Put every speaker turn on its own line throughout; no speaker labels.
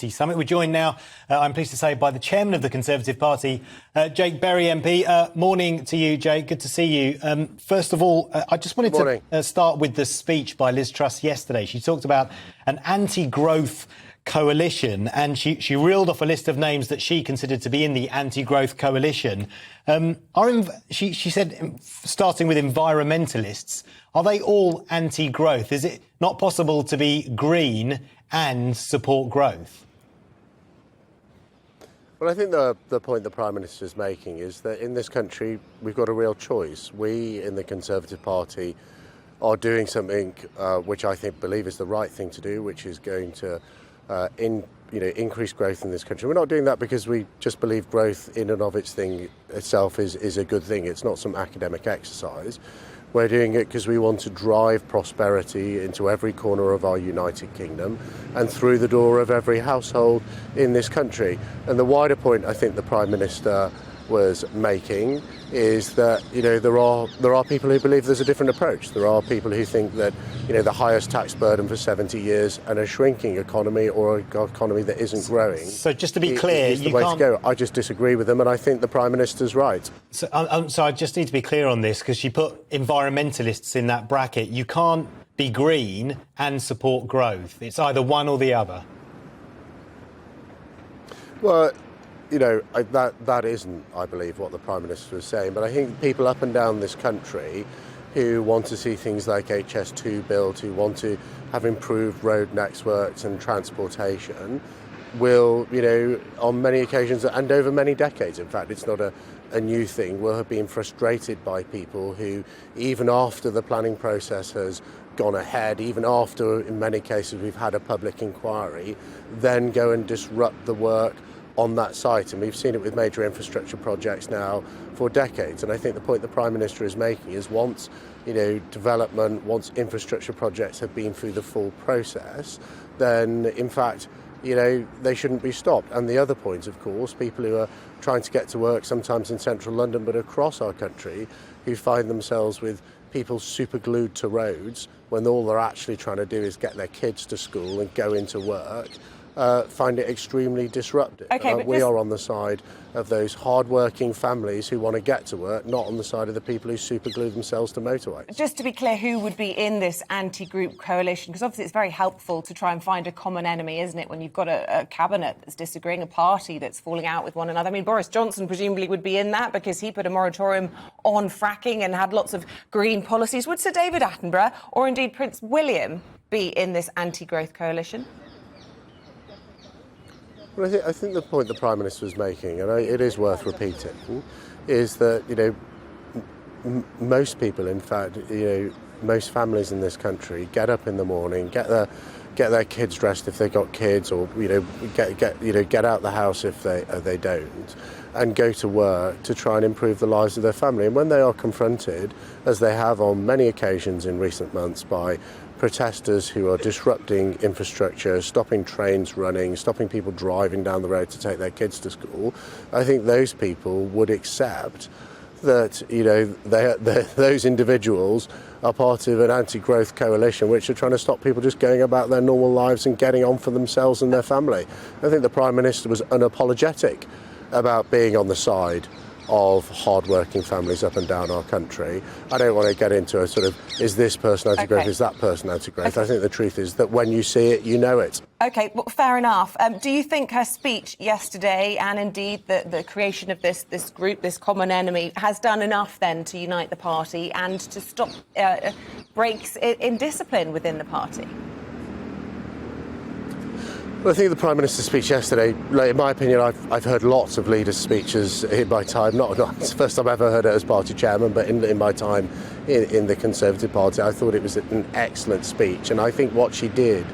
City Summit. We're joined now, I'm pleased to say, by the chairman of the Conservative Party, Jake Berry MP. Morning to you, Jake. Good to see you. First of all, I just wanted to start with the speech by Liz Truss yesterday. She talked about an anti-growth coalition, and she reeled off a list of names that she considered to be in the anti-growth coalition. She said, starting with environmentalists, are they all anti-growth? Is it not possible to be green and support growth?
Well, I think the point the Prime Minister is making is that in this country we've got a real choice. We in the Conservative Party are doing something which I believe is the right thing to do, which is going to increase growth in this country. We're not doing that because we just believe growth in and of itself is a good thing. It's not some academic exercise. We're doing it because we want to drive prosperity into every corner of our United Kingdom and through the door of every household in this country. And the wider point I think the Prime Minister was making is that there are people who believe there's a different approach. There are people who think that the highest tax burden for 70 years and a shrinking economy or an economy that isn't growing.
So just to be clear,
is the way to go. I just disagree with them, and I think the Prime Minister's right.
So I just need to be clear on this, because she put environmentalists in that bracket. You can't be green and support growth. It's either one or the other.
Well, that isn't, I believe, what the Prime Minister was saying. But I think people up and down this country who want to see things like HS2 built, who want to have improved road networks and transportation, will, on many occasions and over many decades, in fact, it's not a new thing, will have been frustrated by people who, even after the planning process has gone ahead, even after, in many cases, we've had a public inquiry, then go and disrupt the work on that site. And we've seen it with major infrastructure projects now for decades. And I think the point the Prime Minister is making is once development, once infrastructure projects have been through the full process, then in fact they shouldn't be stopped. And the other point, of course, people who are trying to get to work sometimes in central London but across our country, who find themselves with people super glued to roads when all they're actually trying to do is get their kids to school and go into work, find it extremely disruptive. We are on the side of those hard-working families who want to get to work, not on the side of the people who superglue themselves to motorways.
Just to be clear, who would be in this anti-group coalition? Because obviously it's very helpful to try and find a common enemy, isn't it, when you've got a cabinet that's disagreeing, a party that's falling out with one another. I mean, Boris Johnson presumably would be in that because he put a moratorium on fracking and had lots of green policies. Would Sir David Attenborough or indeed Prince William be in this anti-growth coalition?
Well, I think the point the Prime Minister was making, and it is worth repeating, is that most people, in fact, most families in this country get up in the morning, get their kids dressed if they've got kids, or get out the house if they don't, and go to work to try and improve the lives of their family. And when they are confronted, as they have on many occasions in recent months, by protesters who are disrupting infrastructure, stopping trains running, stopping people driving down the road to take their kids to school, I think those people would accept that those individuals are part of an anti-growth coalition which are trying to stop people just going about their normal lives and getting on for themselves and their family. I think the Prime Minister was unapologetic about being on the side of hard-working families up and down our country. I don't want to get into a sort of, is this person anti-growth, is that person anti-growth? I think the truth is that when you see it, you know it.
OK, well, fair enough. Do you think her speech yesterday and indeed the creation of this group, this common enemy, has done enough then to unite the party and to stop breaks in discipline within the party?
Well, I think the Prime Minister's speech yesterday, in my opinion, I've heard lots of leaders' speeches in my time. Not it's the first time I've ever heard it as party chairman, but in my time in the Conservative Party, I thought it was an excellent speech. And I think what she did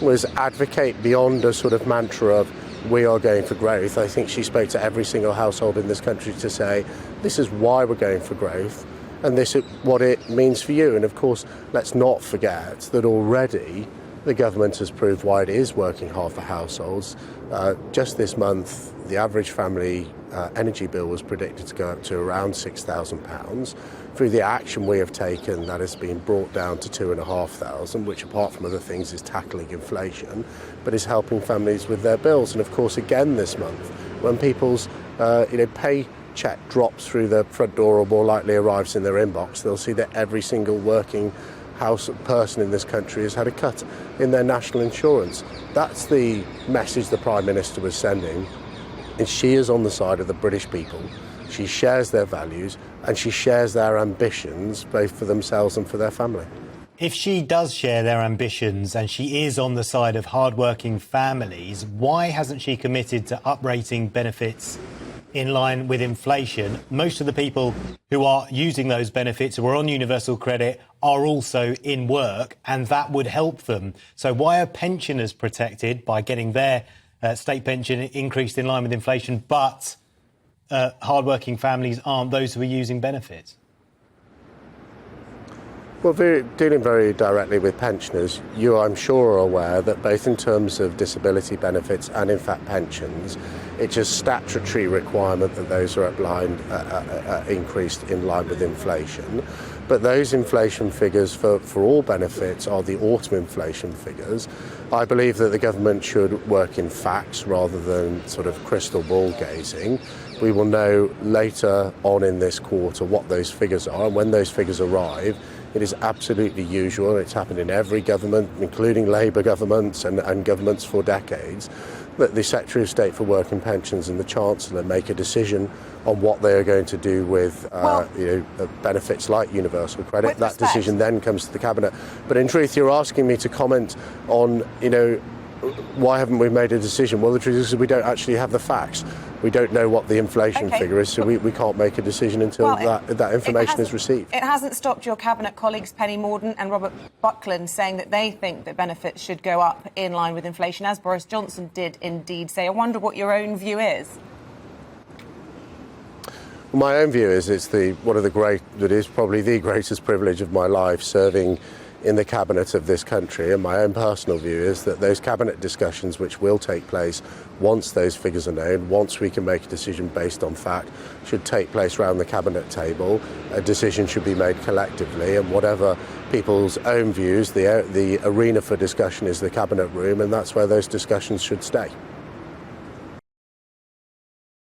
was advocate beyond a sort of mantra of we are going for growth. I think she spoke to every single household in this country to say, this is why we're going for growth, and this is what it means for you. And of course, let's not forget that already The government has proved why it is working hard for households. Just this month, the average family energy bill was predicted to go up to around £6,000. Through the action we have taken, that has been brought down to £2,500, which, apart from other things, is tackling inflation, but is helping families with their bills. And of course, again this month, when people's pay check drops through the front door or more likely arrives in their inbox, they'll see that every single working house person in this country has had a cut in their national insurance. That's the message the Prime Minister was sending. And she is on the side of the British people. She shares their values and she shares their ambitions, both for themselves and for their family.
If she does share their ambitions and she is on the side of hardworking families, why hasn't she committed to uprating benefits in line with inflation? Most of the people who are using those benefits, who are on universal credit, are also in work, and that would help them. So why are pensioners protected by getting their state pension increased in line with inflation, but hardworking families aren't, those who are using benefits?
Well, dealing very directly with pensioners, you, I'm sure, are aware that both in terms of disability benefits and, in fact, pensions, it's a statutory requirement that those are increased in line with inflation. But those inflation figures for all benefits are the autumn inflation figures. I believe that the government should work in facts rather than sort of crystal ball gazing. We will know later on in this quarter what those figures are, and when those figures arrive, it is absolutely usual, it's happened in every government, including Labour governments and governments for decades, that the Secretary of State for Work and Pensions and the Chancellor make a decision on what they are going to do with benefits like universal credit. That decision then comes to the Cabinet. But in truth, you're asking me to comment on, why haven't we made a decision? Well, the truth is we don't actually have the facts. We don't know what the inflation figure is, so we can't make a decision until that information is received.
It hasn't stopped your Cabinet colleagues, Penny Mordaunt and Robert Buckland, saying that they think that benefits should go up in line with inflation, as Boris Johnson did indeed say. I wonder what your own view is.
My own view is it is probably the greatest privilege of my life, serving in the Cabinet of this country, and my own personal view is that those Cabinet discussions, which will take place once those figures are known, once we can make a decision based on fact, should take place around the Cabinet table. A decision should be made collectively, and whatever people's own views, the arena for discussion is the Cabinet room, and that's where those discussions should stay.